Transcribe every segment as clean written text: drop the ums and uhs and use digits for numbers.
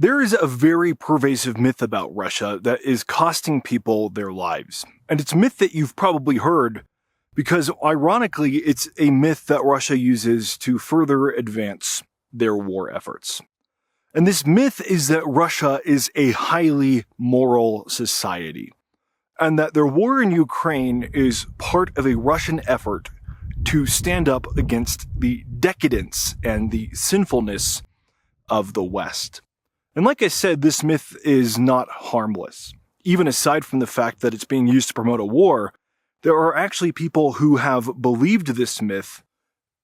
There is a very pervasive myth about Russia that is costing people their lives. And it's a myth that you've probably heard because, ironically, it's a myth that Russia uses to further advance their war efforts. And this myth is that Russia is a highly moral society, and that their war in Ukraine is part of a Russian effort to stand up against the decadence and the sinfulness of the West. And like I said, this myth is not harmless. Even aside from the fact that it's being used to promote a war, there are actually people who have believed this myth,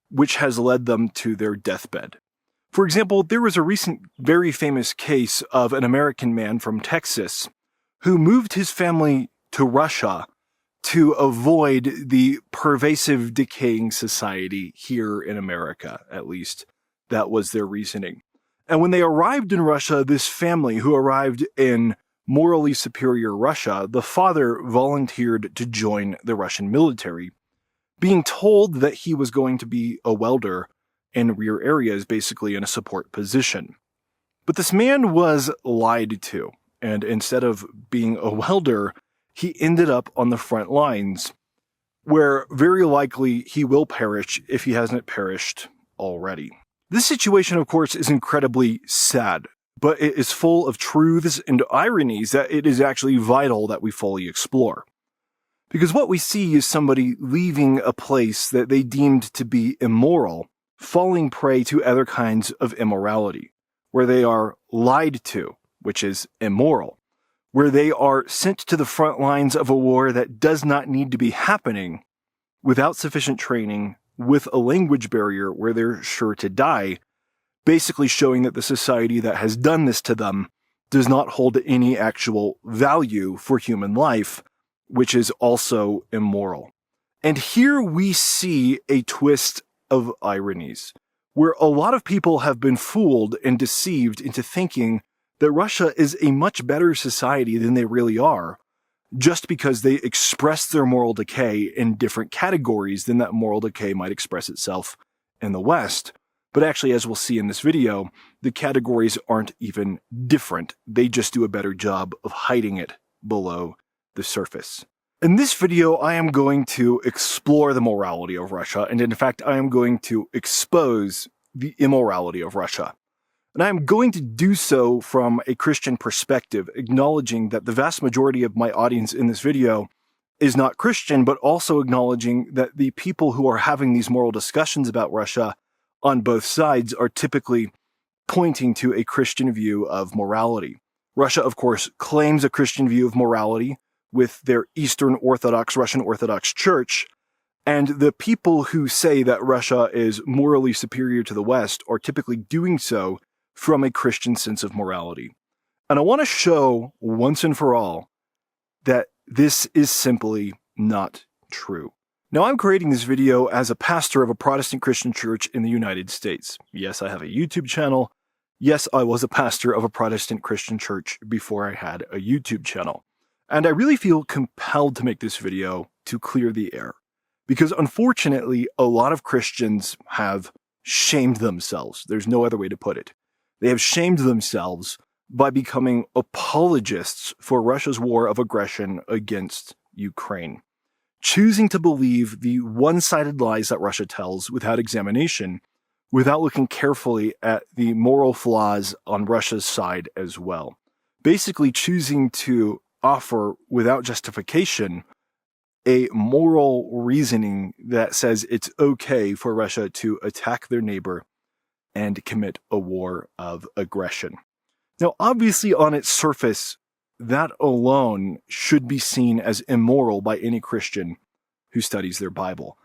which has led them to their deathbed. For example, there was a recent very famous case of an American man from Texas who moved his family to Russia to avoid the pervasive decaying society here in America, at least. That was their reasoning. And when they arrived in Russia, this family who arrived in morally superior Russia, the father volunteered to join the Russian military, being told that he was going to be a welder in rear areas, basically in a support position. But this man was lied to, and instead of being a welder, he ended up on the front lines, where very likely he will perish if he hasn't perished already. This situation, of course, is incredibly sad, but it is full of truths and ironies that it is actually vital that we fully explore. Because what we see is somebody leaving a place that they deemed to be immoral, falling prey to other kinds of immorality, where they are lied to, which is immoral, where they are sent to the front lines of a war that does not need to be happening without sufficient training, with a language barrier where they're sure to die, basically showing that the society that has done this to them does not hold any actual value for human life, which is also immoral. And here we see a twist of ironies, where a lot of people have been fooled and deceived into thinking that Russia is a much better society than they really are, just because they express their moral decay in different categories than that moral decay might express itself in the West. But actually, as we'll see in this video, the categories aren't even different. They just do a better job of hiding it below the surface. In this video, I am going to explore the morality of Russia, and in fact, I am going to expose the immorality of Russia. And I'm going to do so from a Christian perspective, acknowledging that the vast majority of my audience in this video is not Christian, but also acknowledging that the people who are having these moral discussions about Russia on both sides are typically pointing to a Christian view of morality. Russia, of course, claims a Christian view of morality with their Eastern Orthodox, Russian Orthodox Church, and the people who say that Russia is morally superior to the West are typically doing so from a Christian sense of morality. And I want to show once and for all that this is simply not true. Now, I'm creating this video as a pastor of a Protestant Christian church in the United States. Yes, I have a YouTube channel. Yes, I was a pastor of a Protestant Christian church before I had a YouTube channel. And I really feel compelled to make this video to clear the air. Because unfortunately, a lot of Christians have shamed themselves. There's no other way to put it. They have shamed themselves by becoming apologists for Russia's war of aggression against Ukraine, choosing to believe the one-sided lies that Russia tells without examination, without looking carefully at the moral flaws on Russia's side as well. Basically choosing to offer, without justification, a moral reasoning that says it's okay for Russia to attack their neighbor and commit a war of aggression. Now, obviously, on its surface, that alone should be seen as immoral by any Christian who studies their Bible.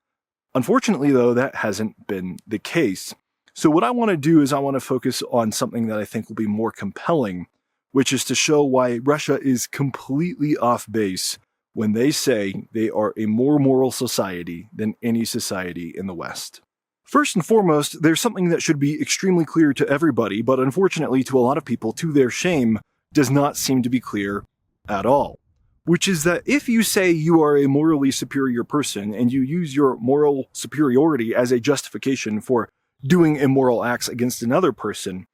Unfortunately, though, that hasn't been the case. So what I want to do is I want to focus on something that I think will be more compelling, which is to show why Russia is completely off base when they say they are a more moral society than any society in the West. First and foremost, there's something that should be extremely clear to everybody, but unfortunately to a lot of people, to their shame, does not seem to be clear at all. Which is that if you say you are a morally superior person and you use your moral superiority as a justification for doing immoral acts against another person,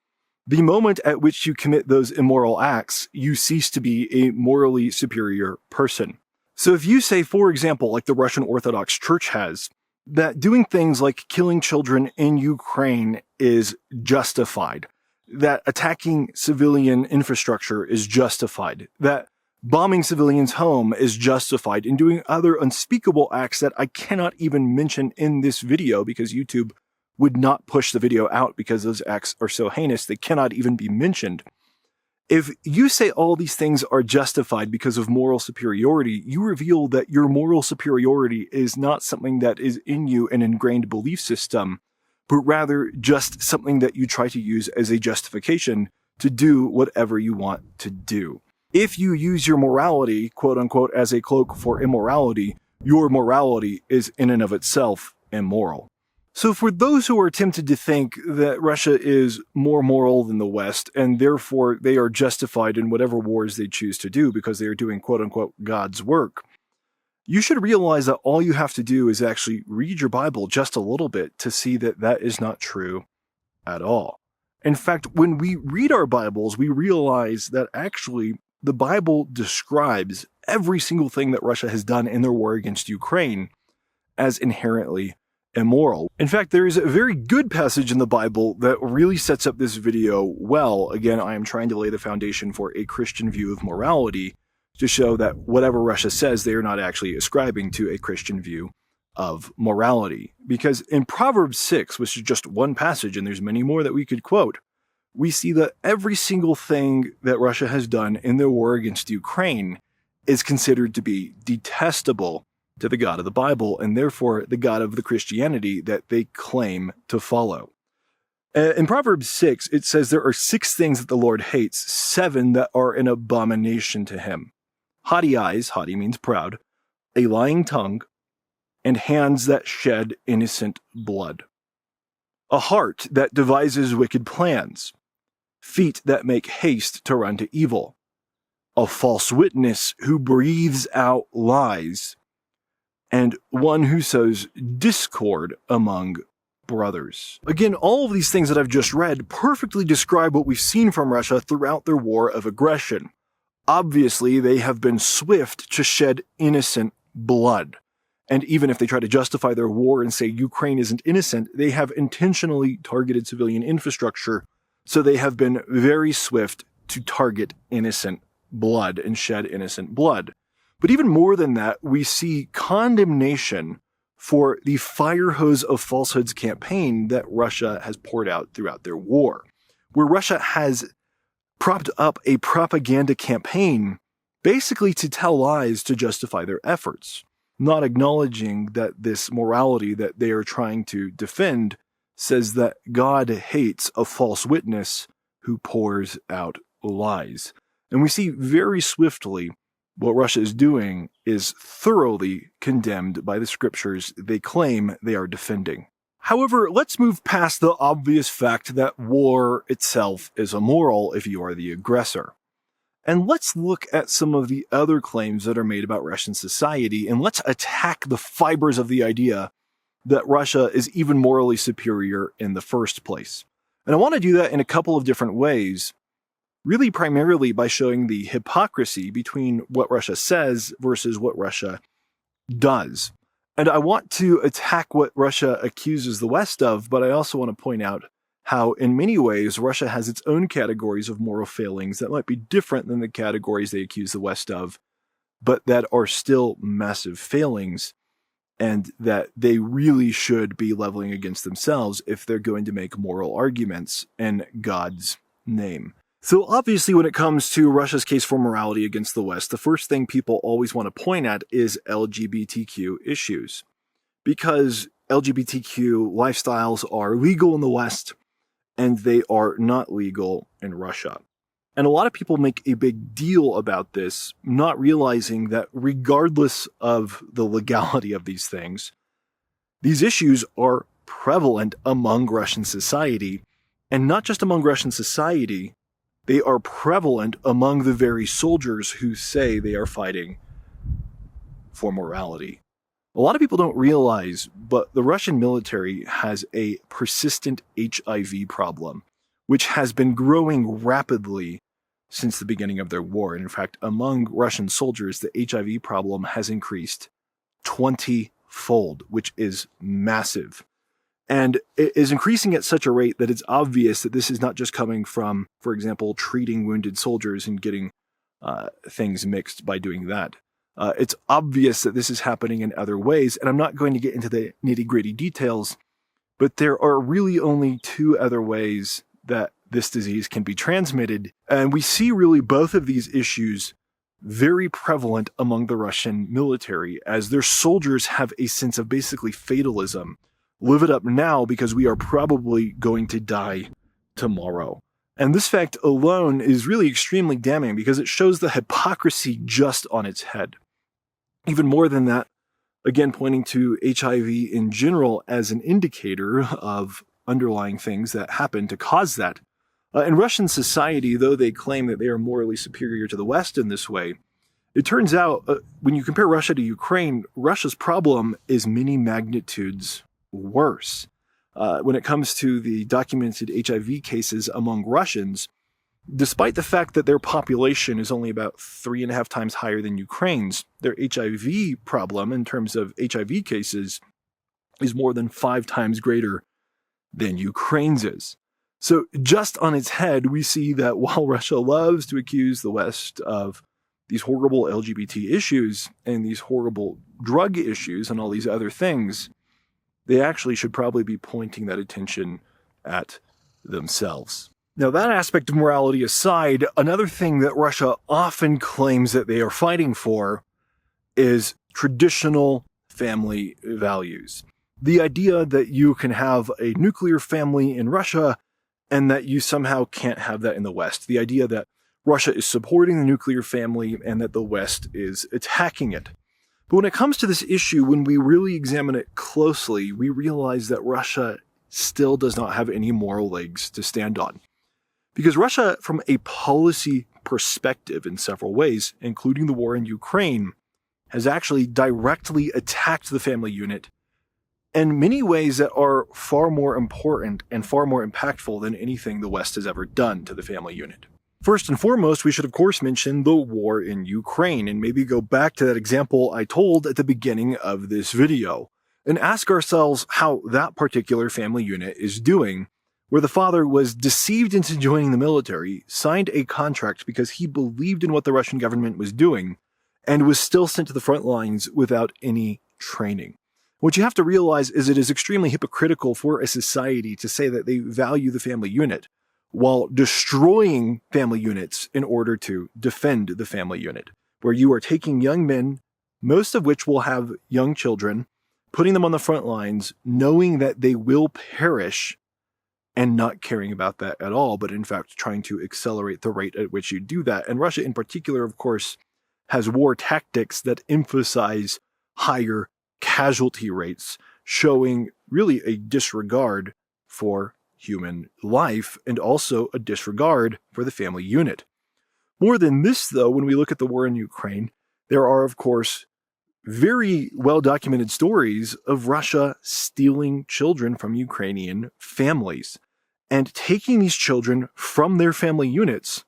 The moment at which you commit those immoral acts, you cease to be a morally superior person. So if you say, for example, like the Russian Orthodox Church has, that doing things like killing children in Ukraine is justified, that attacking civilian infrastructure is justified, that bombing civilians' home is justified, and doing other unspeakable acts that I cannot even mention in this video because YouTube would not push the video out because those acts are so heinous they cannot even be mentioned. If you say all these things are justified because of moral superiority, you reveal that your moral superiority is not something that is in you, an ingrained belief system, but rather just something that you try to use as a justification to do whatever you want to do. If you use your morality, quote unquote, as a cloak for immorality, your morality is in and of itself immoral. So for those who are tempted to think that Russia is more moral than the West, and therefore they are justified in whatever wars they choose to do because they are doing quote unquote God's work, you should realize that all you have to do is actually read your Bible just a little bit to see that that is not true at all. In fact, when we read our Bibles, we realize that actually the Bible describes every single thing that Russia has done in their war against Ukraine as inherently immoral. In fact, there is a very good passage in the Bible that really sets up this video well. Again, I am trying to lay the foundation for a Christian view of morality to show that whatever Russia says, they are not actually ascribing to a Christian view of morality. Because in Proverbs 6, which is just one passage, and there's many more that we could quote, we see that every single thing that Russia has done in their war against Ukraine is considered to be detestable to the God of the Bible, and therefore the God of the Christianity that they claim to follow. In Proverbs 6, it says there are 6 things that the Lord hates, 7 that are an abomination to him. Haughty eyes, haughty means proud, a lying tongue, and hands that shed innocent blood. A heart that devises wicked plans, feet that make haste to run to evil, a false witness who breathes out lies, and one who sows discord among brothers. Again, all of these things that I've just read perfectly describe what we've seen from Russia throughout their war of aggression. Obviously, they have been swift to shed innocent blood. And even if they try to justify their war and say Ukraine isn't innocent, they have intentionally targeted civilian infrastructure, so they have been very swift to target innocent blood and shed innocent blood. But even more than that, we see condemnation for the fire hose of falsehoods campaign that Russia has poured out throughout their war, where Russia has propped up a propaganda campaign basically to tell lies to justify their efforts, not acknowledging that this morality that they are trying to defend says that God hates a false witness who pours out lies. And we see very swiftly what Russia is doing is thoroughly condemned by the scriptures they claim they are defending. However, let's move past the obvious fact that war itself is immoral if you are the aggressor. And let's look at some of the other claims that are made about Russian society, and let's attack the fibers of the idea that Russia is even morally superior in the first place. And I want to do that in a couple of different ways. Really primarily by showing the hypocrisy between what Russia says versus what Russia does. And I want to attack what Russia accuses the West of, but I also want to point out how in many ways Russia has its own categories of moral failings that might be different than the categories they accuse the West of, but that are still massive failings, and that they really should be leveling against themselves if they're going to make moral arguments in God's name. So obviously when it comes to Russia's case for morality against the West, the first thing people always want to point at is LGBTQ issues. Because LGBTQ lifestyles are legal in the West, and they are not legal in Russia. And a lot of people make a big deal about this, not realizing that regardless of the legality of these things, these issues are prevalent among Russian society, and not just among Russian society, they are prevalent among the very soldiers who say they are fighting for morality. A lot of people don't realize, but the Russian military has a persistent HIV problem, which has been growing rapidly since the beginning of their war. And in fact, among Russian soldiers, the HIV problem has increased 20-fold, which is massive. And it is increasing at such a rate that it's obvious that this is not just coming from, for example, treating wounded soldiers and getting things mixed by doing that. It's obvious that this is happening in other ways, and I'm not going to get into the nitty-gritty details, but there are really only two other ways that this disease can be transmitted, and we see really both of these issues very prevalent among the Russian military, as their soldiers have a sense of basically fatalism. Live it up now because we are probably going to die tomorrow. And this fact alone is really extremely damning because it shows the hypocrisy just on its head. Even more than that, again pointing to HIV in general as an indicator of underlying things that happen to cause that. In Russian society, though they claim that they are morally superior to the West in this way, it turns out when you compare Russia to Ukraine, Russia's problem is many magnitudes worse. When it comes to the documented HIV cases among Russians, despite the fact that their population is only about 3.5 times higher than Ukraine's, their HIV problem in terms of HIV cases is more than 5 times greater than Ukraine's is. So just on its head, we see that while Russia loves to accuse the West of these horrible LGBT issues and these horrible drug issues and all these other things, they actually should probably be pointing that attention at themselves. Now, that aspect of morality aside, another thing that Russia often claims that they are fighting for is traditional family values. The idea that you can have a nuclear family in Russia and that you somehow can't have that in the West. The idea that Russia is supporting the nuclear family and that the West is attacking it. But when it comes to this issue, when we really examine it closely, we realize that Russia still does not have any moral legs to stand on. Because Russia, from a policy perspective in several ways, including the war in Ukraine, has actually directly attacked the family unit in many ways that are far more important and far more impactful than anything the West has ever done to the family unit. First and foremost, we should of course mention the war in Ukraine and maybe go back to that example I told at the beginning of this video and ask ourselves how that particular family unit is doing, where the father was deceived into joining the military, signed a contract because he believed in what the Russian government was doing, and was still sent to the front lines without any training. What you have to realize is it is extremely hypocritical for a society to say that they value the family unit while destroying family units in order to defend the family unit, where you are taking young men, most of which will have young children, putting them on the front lines, knowing that they will perish and not caring about that at all, but in fact trying to accelerate the rate at which you do that. And Russia in particular, of course, has war tactics that emphasize higher casualty rates, showing really a disregard for human life and also a disregard for the family unit. More than this, though, when we look at the war in Ukraine, there are, of course, very well-documented stories of Russia stealing children from Ukrainian families and taking these children from their family units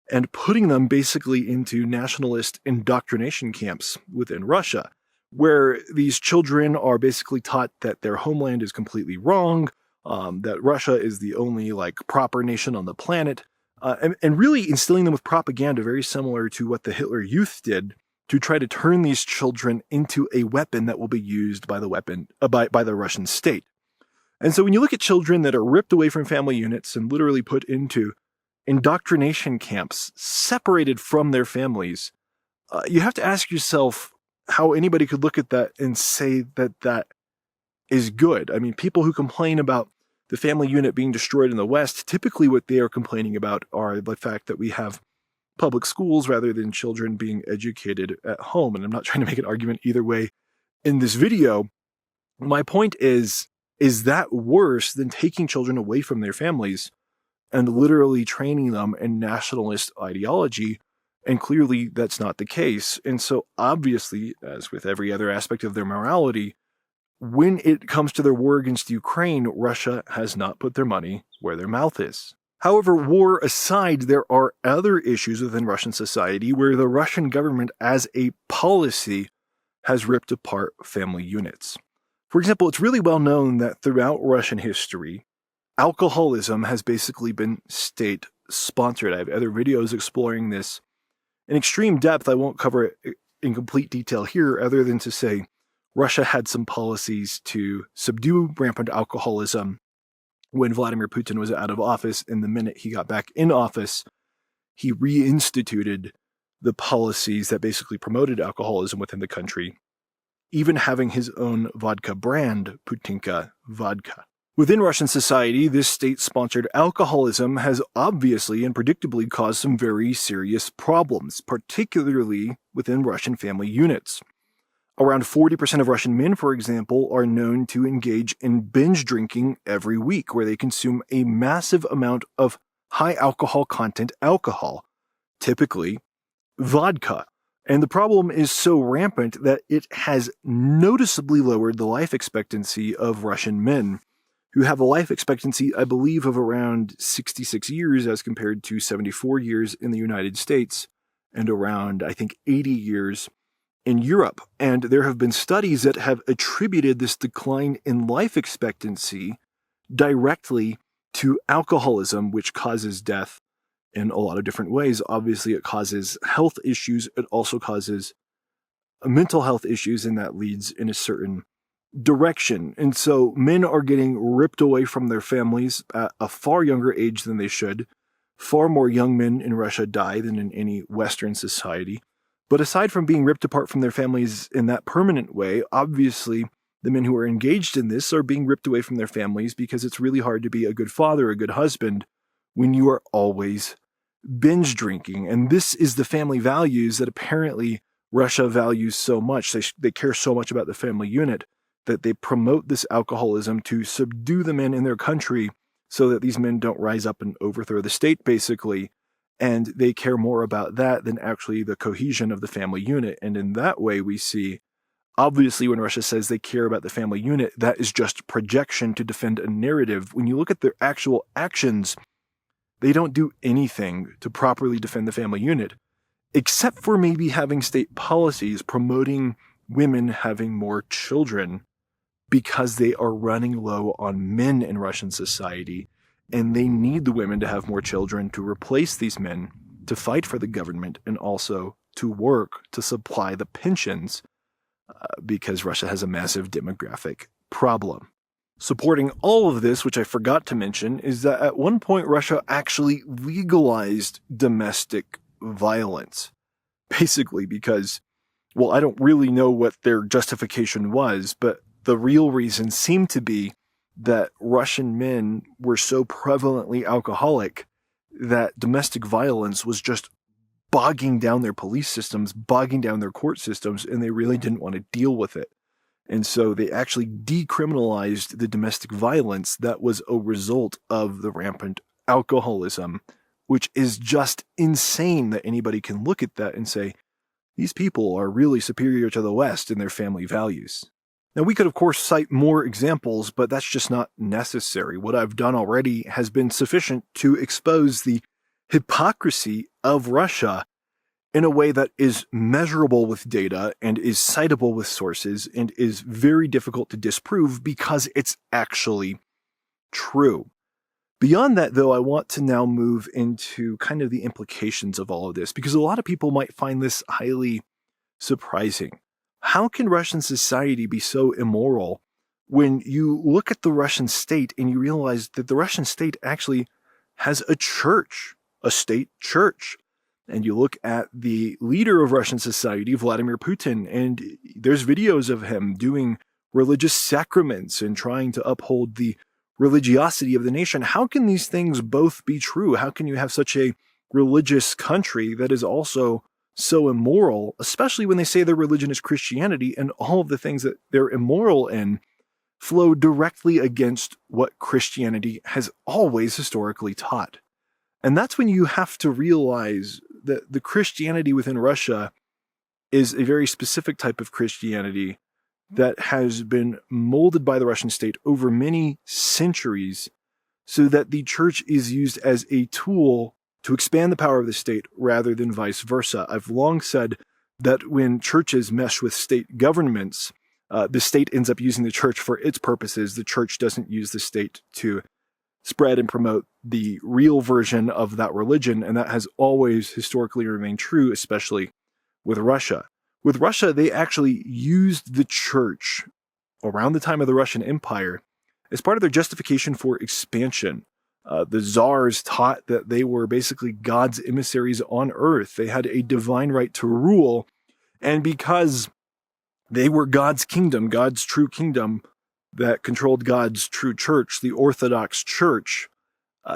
and putting them basically into nationalist indoctrination camps within Russia, where these children are basically taught that their homeland is completely wrong, that Russia is the only proper nation on the planet, and really instilling them with propaganda very similar to what the Hitler Youth did to try to turn these children into a weapon that will be used by the Russian state. And so when you look at children that are ripped away from family units and literally put into indoctrination camps, separated from their families, you have to ask yourself how anybody could look at that and say that that is good. I mean, people who complain about the family unit being destroyed in the West, typically what they are complaining about are the fact that we have public schools rather than children being educated at home. And I'm not trying to make an argument either way in this video. My point is that worse than taking children away from their families and literally training them in nationalist ideology? And clearly that's not the case. And so obviously, as with every other aspect of their morality, when it comes to their war against Ukraine, Russia has not put their money where their mouth is. However, war aside, there are other issues within Russian society where the Russian government, as a policy, has ripped apart family units. For example, it's really well known that throughout Russian history, alcoholism has basically been state-sponsored. I have other videos exploring this in extreme depth. I won't cover it in complete detail here, other than to say Russia had some policies to subdue rampant alcoholism when Vladimir Putin was out of office, and the minute he got back in office, he reinstituted the policies that basically promoted alcoholism within the country, even having his own vodka brand, Putinka Vodka. Within Russian society, this state-sponsored alcoholism has obviously and predictably caused some very serious problems, particularly within Russian family units. Around 40% of Russian men, for example, are known to engage in binge drinking every week, where they consume a massive amount of high alcohol content alcohol, typically vodka. And the problem is so rampant that it has noticeably lowered the life expectancy of Russian men, who have a life expectancy, I believe, of around 66 years as compared to 74 years in the United States, and around, I think, 80 years in Europe. And there have been studies that have attributed this decline in life expectancy directly to alcoholism, which causes death in a lot of different ways. Obviously, it causes health issues. It also causes mental health issues, and that leads in a certain direction. And so men are getting ripped away from their families at a far younger age than they should. Far more young men in Russia die than in any Western society. But aside from being ripped apart from their families in that permanent way, obviously the men who are engaged in this are being ripped away from their families because it's really hard to be a good father, a good husband, when you are always binge drinking. And this is the family values that apparently Russia values so much. They care so much about the family unit that they promote this alcoholism to subdue the men in their country so that these men don't rise up and overthrow the state, basically. And they care more about that than actually the cohesion of the family unit. And in that way, we see, obviously, when Russia says they care about the family unit, that is just projection to defend a narrative. When you look at their actual actions, they don't do anything to properly defend the family unit, except for maybe having state policies promoting women having more children because they are running low on men in Russian society. And they need the women to have more children to replace these men, to fight for the government, and also to work to supply the pensions, because Russia has a massive demographic problem. Supporting all of this, which I forgot to mention, is that at one point Russia actually legalized domestic violence. Basically because, well, I don't really know what their justification was, but the real reason seemed to be that Russian men were so prevalently alcoholic that domestic violence was just bogging down their police systems, bogging down their court systems, and they really didn't want to deal with it. And so they actually decriminalized the domestic violence that was a result of the rampant alcoholism, which is just insane that anybody can look at that and say, these people are really superior to the West in their family values. Now, we could, of course, cite more examples, but that's just not necessary. What I've done already has been sufficient to expose the hypocrisy of Russia in a way that is measurable with data and is citable with sources and is very difficult to disprove because it's actually true. Beyond that, though, I want to now move into kind of the implications of all of this, because a lot of people might find this highly surprising. How can Russian society be so immoral when you look at the Russian state and you realize that the Russian state actually has a church, a state church? And you look at the leader of Russian society, Vladimir Putin, and there's videos of him doing religious sacraments and trying to uphold the religiosity of the nation. How can these things both be true? How can you have such a religious country that is also so immoral, especially when they say their religion is Christianity, and all of the things that they're immoral in flow directly against what Christianity has always historically taught? And that's when you have to realize that the Christianity within Russia is a very specific type of Christianity that has been molded by the Russian state over many centuries so that the church is used as a tool to expand the power of the state rather than vice versa. I've long said that when churches mesh with state governments, the state ends up using the church for its purposes. The church doesn't use the state to spread and promote the real version of that religion, and that has always historically remained true, especially with Russia. With Russia, they actually used the church around the time of the Russian Empire as part of their justification for expansion. The czars taught that they were basically God's emissaries on earth. They had a divine right to rule, and because they were God's kingdom, God's true kingdom that controlled God's true church, the Orthodox Church,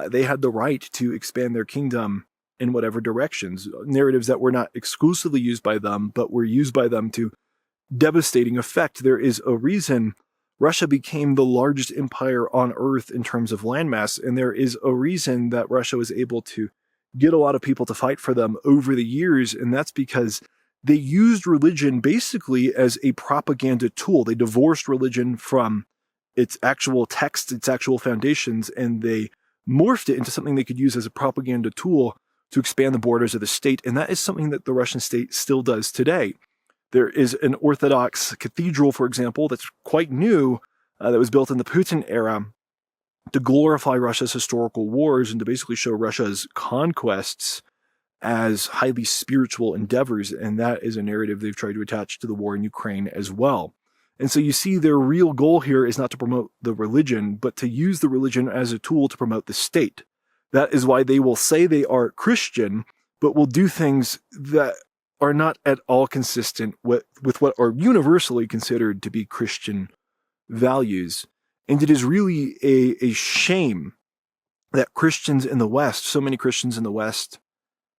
they had the right to expand their kingdom in whatever directions. Narratives that were not exclusively used by them, but were used by them to devastating effect. There is a reason Russia became the largest empire on earth in terms of landmass, and there is a reason that Russia was able to get a lot of people to fight for them over the years, and that's because they used religion basically as a propaganda tool. They divorced religion from its actual text, its actual foundations, and they morphed it into something they could use as a propaganda tool to expand the borders of the state, and that is something that the Russian state still does today. There is an Orthodox cathedral, for example, that's quite new, that was built in the Putin era to glorify Russia's historical wars and to basically show Russia's conquests as highly spiritual endeavors, and that is a narrative they've tried to attach to the war in Ukraine as well. And so you see their real goal here is not to promote the religion, but to use the religion as a tool to promote the state. That is why they will say they are Christian, but will do things that are not at all consistent with what are universally considered to be Christian values. And it is really a shame that Christians in the West, so many Christians in the West,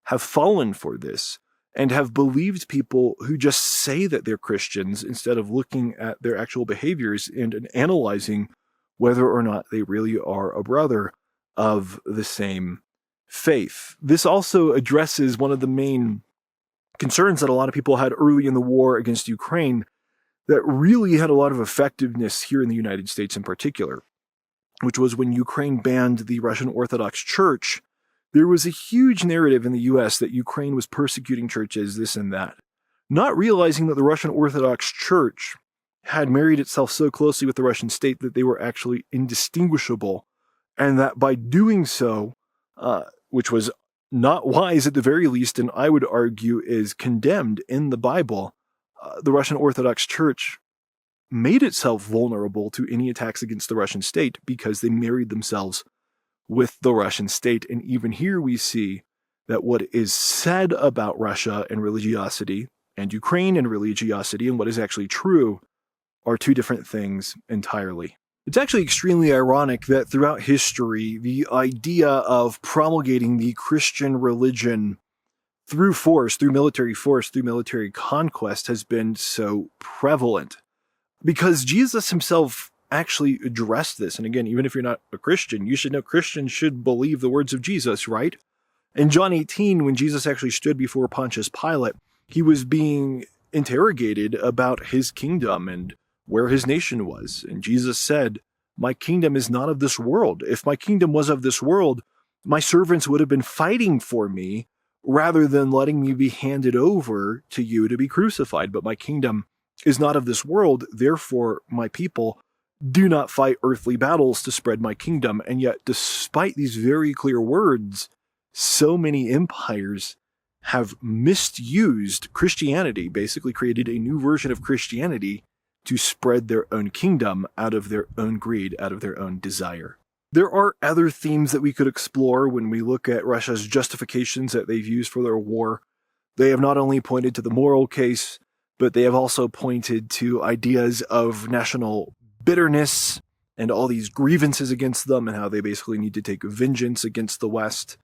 have fallen for this and have believed people who just say that they're Christians instead of looking at their actual behaviors and analyzing whether or not they really are a brother of the same faith. This also addresses one of the main concerns that a lot of people had early in the war against Ukraine that really had a lot of effectiveness here in the United States in particular, which was when Ukraine banned the Russian Orthodox Church. There was a huge narrative in the US that Ukraine was persecuting churches, this and that, not realizing that the Russian Orthodox Church had married itself so closely with the Russian state that they were actually indistinguishable, and that by doing so, which was not wise at the very least, and I would argue is condemned in the Bible, the Russian Orthodox Church made itself vulnerable to any attacks against the Russian state because they married themselves with the Russian state. And even here we see that what is said about Russia and religiosity and Ukraine and religiosity and what is actually true are two different things entirely. It's actually extremely ironic that throughout history, the idea of promulgating the Christian religion through force, through military conquest has been so prevalent. Because Jesus himself actually addressed this. And again, even if you're not a Christian, you should know Christians should believe the words of Jesus, right? In John 18, when Jesus actually stood before Pontius Pilate, he was being interrogated about his kingdom and where his nation was. And Jesus said, "My kingdom is not of this world. If my kingdom was of this world, my servants would have been fighting for me rather than letting me be handed over to you to be crucified. But my kingdom is not of this world. Therefore, my people do not fight earthly battles to spread my kingdom." And yet, despite these very clear words, so many empires have misused Christianity, basically created a new version of Christianity to spread their own kingdom out of their own greed, out of their own desire. There are other themes that we could explore when we look at Russia's justifications that they've used for their war. They have not only pointed to the moral case, but they have also pointed to ideas of national bitterness and all these grievances against them and how they basically need to take vengeance against the West,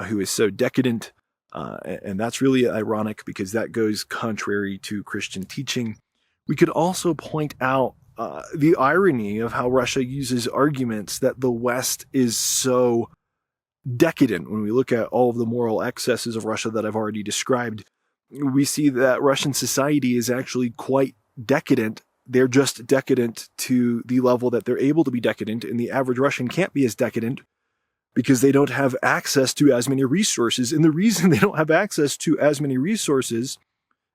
who is so decadent. And that's really ironic because that goes contrary to Christian teaching. We could also point out the irony of how Russia uses arguments that the West is so decadent. When we look at all of the moral excesses of Russia that I've already described, we see that Russian society is actually quite decadent they're just decadent to the level that they're able to be decadent, and the average Russian can't be as decadent because they don't have access to as many resources. And the reason they don't have access to as many resources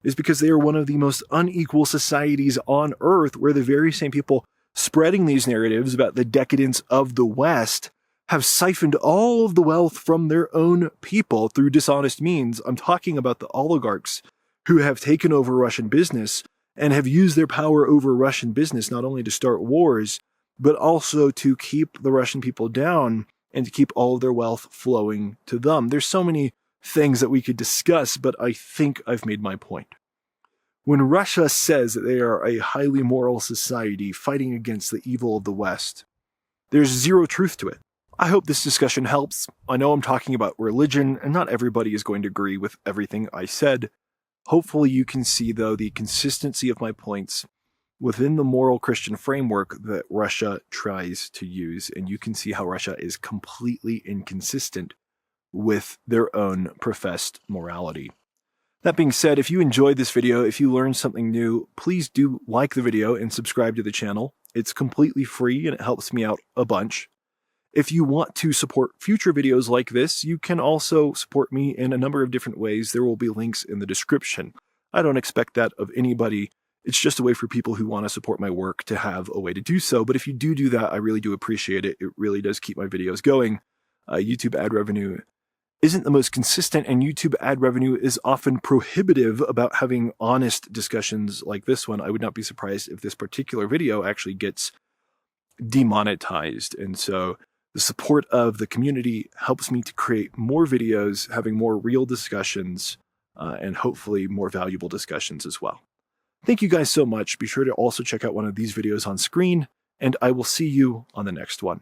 is because they are one of the most unequal societies on earth, where the very same people spreading these narratives about the decadence of the West have siphoned all of the wealth from their own people through dishonest means. I'm talking about the oligarchs who have taken over Russian business and have used their power over Russian business not only to start wars, but also to keep the Russian people down and to keep all of their wealth flowing to them. There's so many things that we could discuss, but I think I've made my point. When Russia says that they are a highly moral society fighting against the evil of the West, there's zero truth to it. I hope this discussion helps. I know I'm talking about religion, and not everybody is going to agree with everything I said. Hopefully you can see, though, the consistency of my points within the moral Christian framework that Russia tries to use, and you can see how Russia is completely inconsistent with their own professed morality. That being said, if you enjoyed this video, if you learned something new, please do like the video and subscribe to the channel. It's completely free and it helps me out a bunch. If you want to support future videos like this, you can also support me in a number of different ways. There will be links in the description. I don't expect that of anybody. It's just a way for people who want to support my work to have a way to do so. But if you do that, I really do appreciate it. It really does keep my videos going. YouTube ad revenue isn't the most consistent, and YouTube ad revenue is often prohibitive about having honest discussions like this one. I would not be surprised if this particular video actually gets demonetized. And so the support of the community helps me to create more videos, having more real discussions, and hopefully more valuable discussions as well. Thank you guys so much. Be sure to also check out one of these videos on screen, and I will see you on the next one.